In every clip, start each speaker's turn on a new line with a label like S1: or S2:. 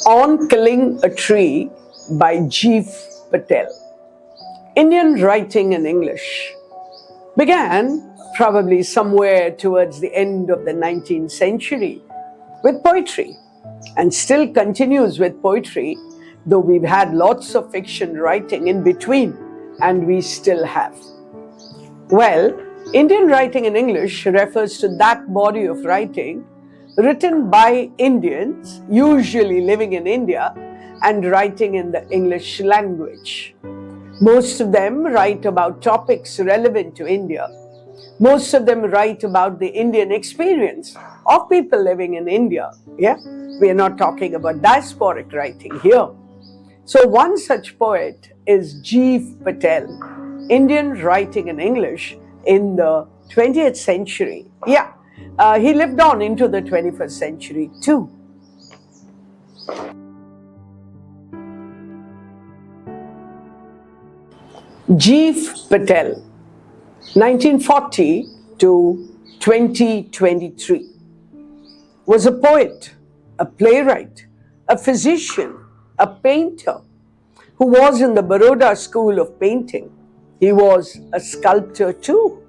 S1: On Killing a Tree by Gieve Patel. Indian writing in English began probably somewhere towards the end of the 19th century with poetry, and still continues with poetry, though we've had lots of fiction writing in between, and we still have. Well, Indian writing in English refers to that body of writing written by Indians, usually living in India, and writing in the English language. Most of them write about topics relevant to India. Most of them write about the Indian experience of people living in India. Yeah, we are not talking about diasporic writing here. So one such poet is Gieve Patel, Indian writing in English in the 20th century. Yeah, he lived on into the 21st century too. Gieve Patel, 1940 to 2023, was a poet, a playwright, a physician, a painter who was in the Baroda School of Painting. He was a sculptor too.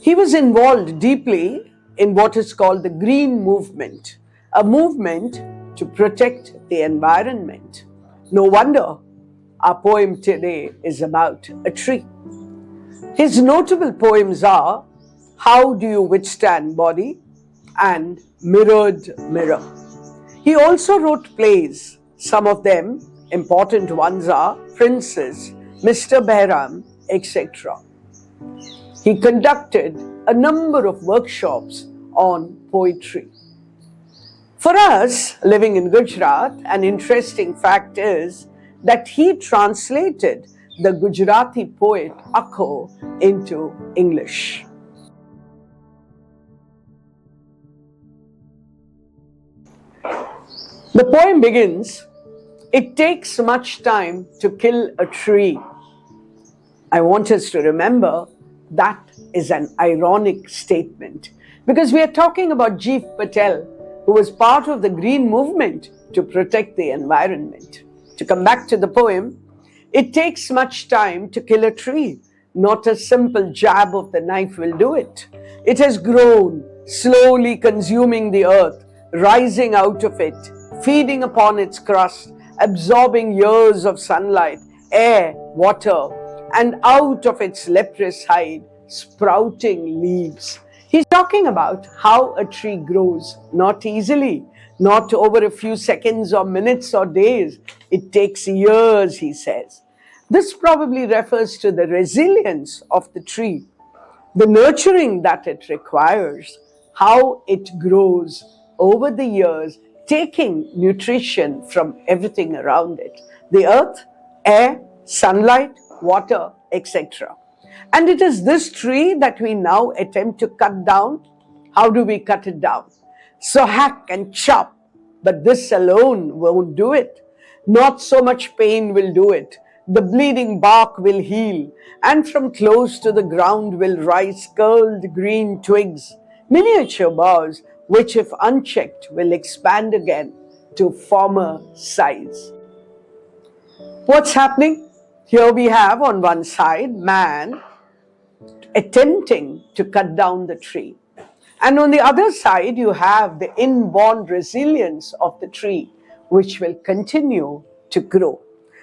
S1: He was involved deeply in what is called the Green Movement, a movement to protect the environment. No wonder our poem today is about a tree. His notable poems are How Do You Withstand Body and Mirrored Mirror. He also wrote plays. Some of them, important ones, are Princess, Mr. Behram, etc. He conducted a number of workshops on poetry. For us living in Gujarat, an interesting fact is that he translated the Gujarati poet Akho into English. The poem begins, "It takes much time to kill a tree." I want us to remember that is an ironic statement, because we are talking about Gieve Patel, who was part of the Green Movement to protect the environment. To come back to the poem, it takes much time to kill a tree. Not a simple jab of the knife will do it. It has grown, slowly consuming the earth, rising out of it, feeding upon its crust, absorbing years of sunlight, air, water, and out of its leprous hide, sprouting leaves. He's talking about how a tree grows, not easily, not over a few seconds or minutes or days. It takes years, he says. This probably refers to the resilience of the tree, the nurturing that it requires, how it grows over the years, taking nutrition from everything around it, the earth, air, sunlight, water, etc. And it is this tree that we now attempt to cut down. How do we cut it down? So hack and chop, but this alone won't do it. Not so much pain will do it. The bleeding bark will heal, and from close to the ground will rise curled green twigs, miniature boughs, which if unchecked will expand again to former size. What's happening? Here we have on one side man attempting to cut down the tree. And on the other side, you have the inborn resilience of the tree, which will continue to grow.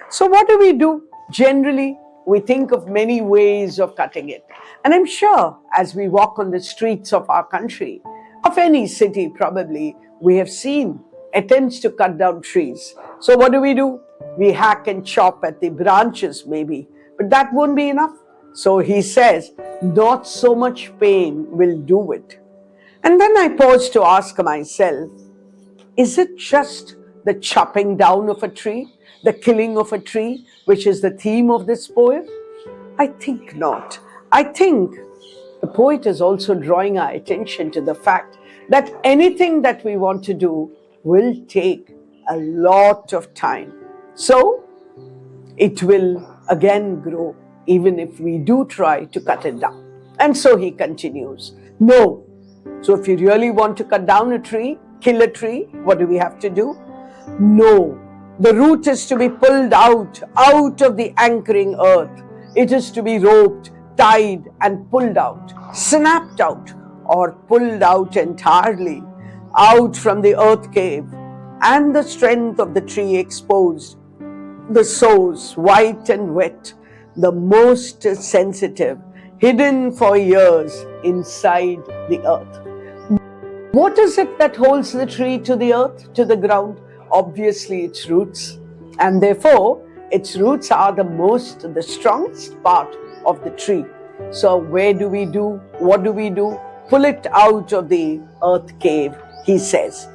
S1: So what do? Generally, we think of many ways of cutting it. And I'm sure as we walk on the streets of our country, of any city probably, we have seen attempts to cut down trees. So what do? We hack and chop at the branches maybe, but that won't be enough. So he says, not so much pain will do it. And then I pause to ask myself, is it just the chopping down of a tree, the killing of a tree, which is the theme of this poem? I think not. I think the poet is also drawing our attention to the fact that anything that we want to do will take a lot of time. So it will again grow, even if we do try to cut it down. And so he continues, no. So if you really want to cut down a tree, kill a tree, what do we have to do? No, the root is to be pulled out of the anchoring earth. It is to be roped, tied and pulled out, snapped out or pulled out entirely, out from the earth cave, and the strength of the tree exposed, the source white and wet, the most sensitive, hidden for years inside the earth. What is it that holds the tree to the earth, to the ground? Obviously its roots, and therefore its roots are the strongest part of the tree. So what do we do? Pull it out of the earth cave, he says.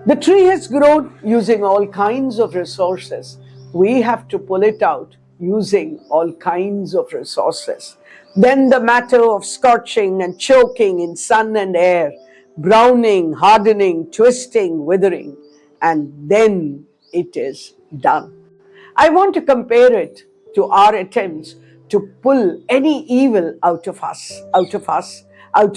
S1: The tree has grown using all kinds of resources. We have to pull it out using all kinds of resources. Then the matter of scorching and choking in sun and air, browning, hardening, twisting, withering, and then it is done. I want to compare it to our attempts to pull any evil out of us, out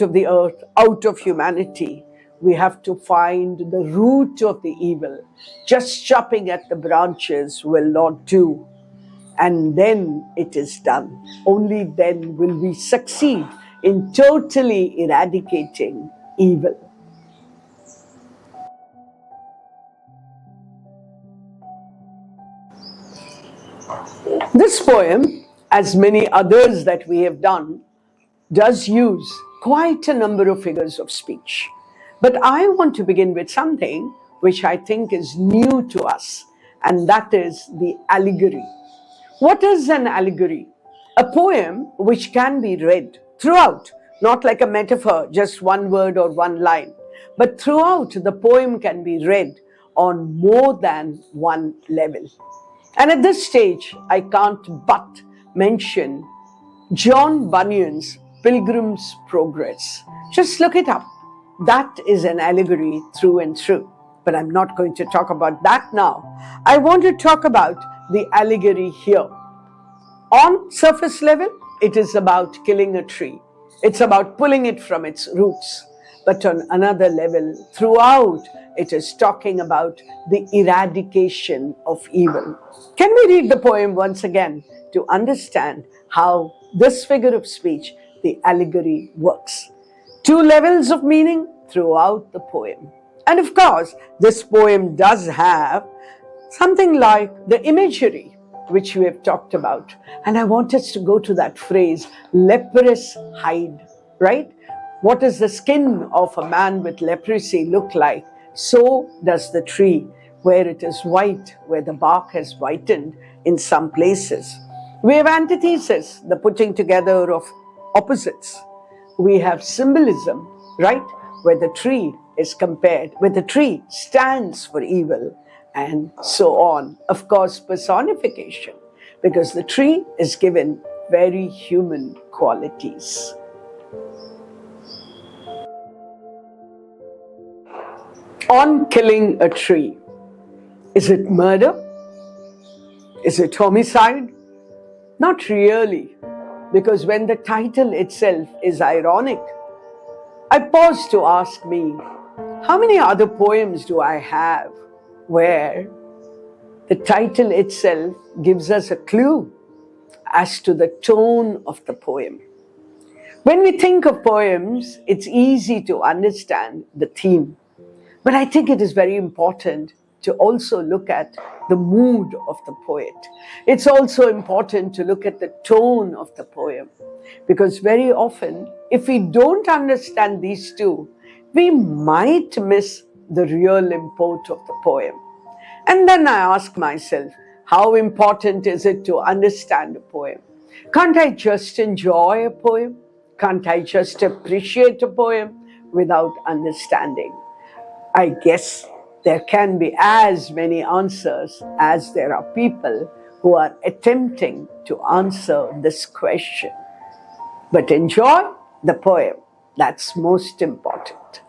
S1: of the earth, out of humanity. We have to find the root of the evil. Just chopping at the branches will not do. And then it is done. Only then will we succeed in totally eradicating evil. This poem, as many others that we have done, does use quite a number of figures of speech. But I want to begin with something which I think is new to us, and that is the allegory. What is an allegory? A poem which can be read throughout, not like a metaphor, just one word or one line, but throughout the poem can be read on more than one level. And at this stage, I can't but mention John Bunyan's Pilgrim's Progress. Just look it up. That is an allegory through and through. But I'm not going to talk about that now. I want to talk about the allegory here. On surface level, it is about killing a tree. It's about pulling it from its roots. But on another level, throughout, it is talking about the eradication of evil. Can we read the poem once again to understand how this figure of speech, the allegory, works? Two levels of meaning throughout the poem. And of course, this poem does have something like the imagery, which we have talked about. And I want us to go to that phrase, leprous hide, right? What does the skin of a man with leprosy look like? So does the tree, where it is white, where the bark has whitened in some places. We have antithesis, the putting together of opposites. We have symbolism, right? Where the tree is compared, where the tree stands for evil, and so on. Of course, personification, because the tree is given very human qualities. On killing a tree. Is it murder? Is it homicide? Not really, because when the title itself is ironic, I pause to ask me, how many other poems do I have where the title itself gives us a clue as to the tone of the poem? When we think of poems, it's easy to understand the theme. But I think it is very important to also look at the mood of the poet. It's also important to look at the tone of the poem. Because very often, if we don't understand these two, we might miss the real import of the poem. And then I ask myself, how important is it to understand a poem? Can't I just enjoy a poem? Can't I just appreciate a poem without understanding? I guess there can be as many answers as there are people who are attempting to answer this question. But enjoy the poem. That's most important.